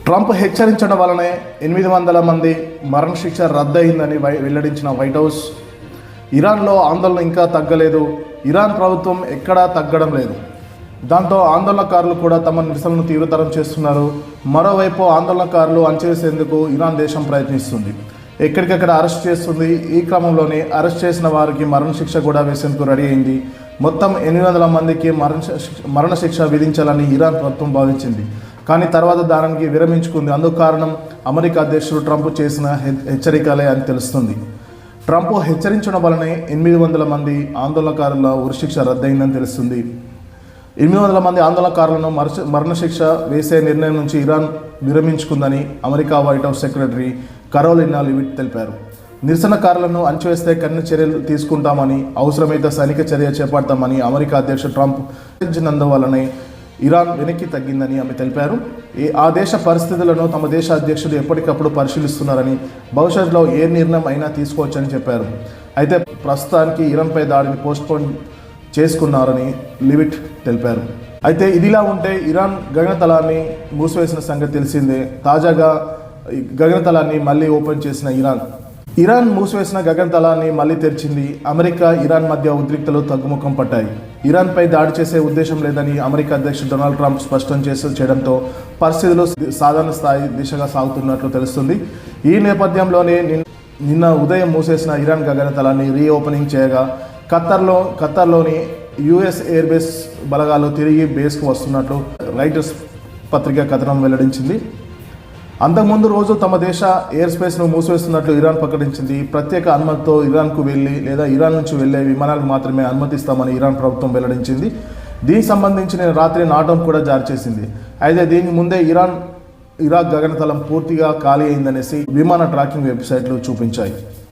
Trump హెచ్చరించడం వలనే 800 మంది మరణశిక్ష రద్దయిందని వెల్లడించిన వైట్ హౌస్. ఇరాన్లో ఆందోళన ఇంకా తగ్గలేదు. ఇరాన్ ప్రభుత్వం ఎక్కడా తగ్గడం లేదు. దాంతో ఆందోళనకారులు కూడా తమ నిరసనను తీవ్రతరం చేస్తున్నారు. మరోవైపు ఆందోళనకారులు అణచివేసేందుకు ఇరాన్ దేశం ప్రయత్నిస్తుంది. ఎక్కడికక్కడ అరెస్ట్ చేస్తుంది. ఈ క్రమంలోనే అరెస్ట్ చేసిన వారికి మరణశిక్ష కూడా వేసేందుకు రెడీ అయింది. మొత్తం 800 మందికి మరణశిక్ష విధించాలని ఇరాన్ ప్రభుత్వం భావించింది. కానీ తర్వాత దానికి విరమించుకుంది. అందుకు కారణం అమెరికా అధ్యక్షుడు ట్రంప్ చేసిన హెచ్చరికలే అని తెలుస్తుంది. ట్రంప్ హెచ్చరించడం వలనే 800 మంది ఆందోళనకారుల ఉరిశిక్ష రద్దయిందని తెలుస్తుంది. 800 మంది ఆందోళనకారులను మరణశిక్ష వేసే నిర్ణయం నుంచి ఇరాన్ విరమించుకుందని America White House secretary Karoline Leavitt తెలిపారు. నిరసనకారులను అణచివేస్తే కఠిన చర్యలు తీసుకుంటామని, అవసరమైతే సైనిక చర్య చేపడతామని అమెరికా అధ్యక్షుడు ట్రంప్ హెచ్చరించినందువల్లనే ఇరాన్ వెనక్కి తగ్గిందని ఆమె తెలిపారు. ఆ దేశ పరిస్థితులను తమ దేశ అధ్యక్షుడు ఎప్పటికప్పుడు పరిశీలిస్తున్నారని, భవిష్యత్తులో ఏ నిర్ణయం అయినా తీసుకోవచ్చని చెప్పారు. అయితే ప్రస్తుతానికి ఇరాన్పై దాడిని పోస్ట్పోన్ చేసుకున్నారని లివిట్ తెలిపారు. అయితే ఇదిలా ఉంటే ఇరాన్ గగనతలాన్ని మూసివేసిన సంగతి తెలిసిందే. తాజాగా గగనతలాన్ని మళ్ళీ ఓపెన్ చేసిన ఇరాన్ మూసివేసిన గగనతలాన్ని మళ్ళీ తెరిచింది. అమెరికా ఇరాన్ మధ్య ఉద్రిక్తలు తగ్గుముఖం పట్టాయి. ఇరాన్పై దాడి చేసే ఉద్దేశం లేదని అమెరికా అధ్యక్షుడు డొనాల్డ్ ట్రంప్ స్పష్టం చేయడంతో పరిస్థితులు సాధారణ స్థాయి దిశగా సాగుతున్నట్లు తెలుస్తుంది. ఈ నేపథ్యంలోనే నిన్న ఉదయం మూసేసిన ఇరాన్ గగనతలాన్ని రీఓపెనింగ్ చేయగా ఖత్తర్లోని యుఎస్ ఎయిర్ బేస్ బలగాలు తిరిగి బేస్కు వస్తున్నట్లు రైటర్స్ పత్రిక కథనం వెల్లడించింది. అంతకుముందు రోజు తమ దేశ ఎయిర్ స్పేస్ను మూసివేస్తున్నట్లు ఇరాన్ ప్రకటించింది. ప్రత్యేక అనుమతితో ఇరాన్కు వెళ్ళి లేదా ఇరాన్ నుంచి వెళ్లే విమానాలకు మాత్రమే అనుమతిస్తామని ఇరాన్ ప్రభుత్వం వెల్లడించింది. దీనికి సంబంధించి రాత్రి నాటౌన్ కూడా జారీ చేసింది. అయితే దీనికి ముందే ఇరాక్ గగనతలం పూర్తిగా ఖాళీ అయిందనేసి విమాన ట్రాకింగ్ వెబ్సైట్లు చూపించాయి.